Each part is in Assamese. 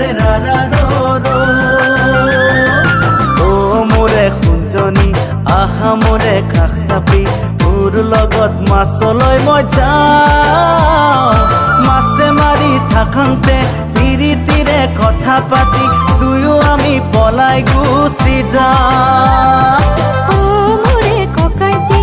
ৰে ৰা ৰা ৰো ৰো। ও মোৰে খুঞ্জনি আহা মোৰে কাষ চাপি তোৰ লগত মাছলৈ মই যাওঁ। মাছে মাৰি থাকোঁতে পিৰিতিৰে কথা পাতি দুয়ো আমি পলাই গুচি যাওঁ। ও মোৰে ককাইটি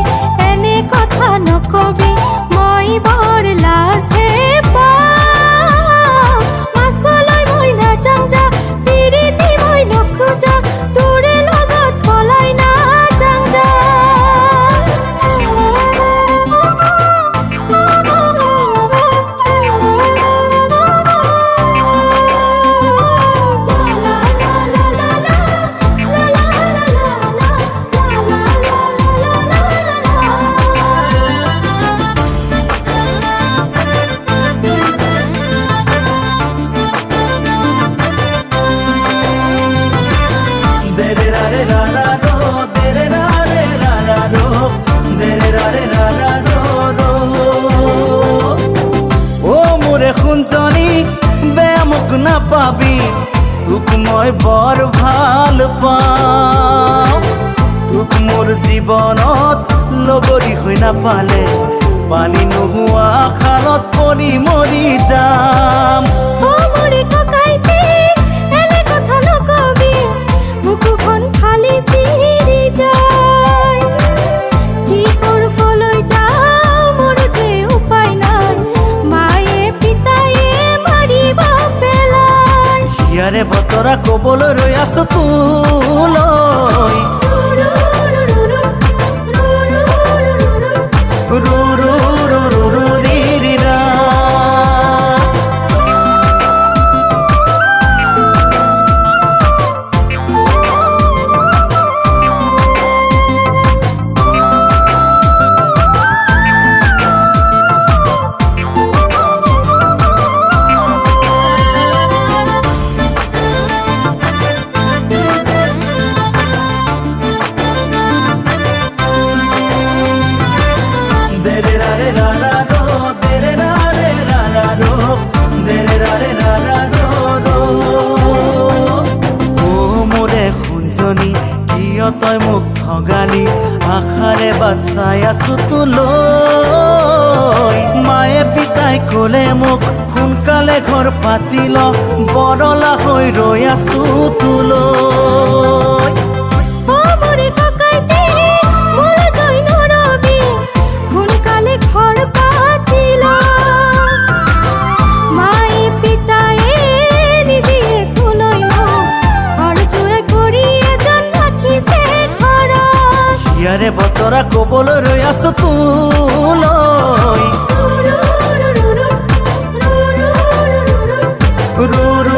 এনে কথা নকবি, মই বৰ লাজহে পাওঁ। মাছলৈ মই নাযাওঁ যা, পিৰিতি মই নখোজা, তোৰে লগত পলাই নাযাওঁ যা। খুঞ্জনি বেয়া মোক নাপাবি, তোক মই বৰ ভাল পাওঁ। তোক মোৰ জীৱনত লগৰী হৈ নাপালে পানী নোহোৱা খালত পৰি মৰি যাম। ও মোৰে ককাইটি এনে কথা নকবি, বুকুখন খালি চিৰি যায়। কি কৰো কলৈ যাওঁ মোৰ যে উপায় নাই, মায়ে পিতায়ে মাৰিব পেলাই। ইয়াৰে বতৰা কবলৈ ৰৈ আছো তোলৈ, ৰু ৰু ৰু ৰু ৰু ৰি ৰি ৰা। কিয় তই মোক ঠগালি, আশাৰে বাট চাই আছো তোলৈ। মায়ে পিতাই ক'লে মোক সোনকালে ঘৰ পাতি ল, বৰলা হৈ ৰৈ আছো তোলৈ। ও মোৰে ককাইটি মোলৈ নৰবি, সোনকালে ঘৰ পাতি ল। মায়ে পিতায়ে নিদিয়ে কোলৈ মোক, ঘৰ জুৱাই কৰি এজন ৰাখিছে ঘৰত। ইয়াৰে বতৰা কবলৈ ৰৈ আছো তোলৈ, ৰু ৰু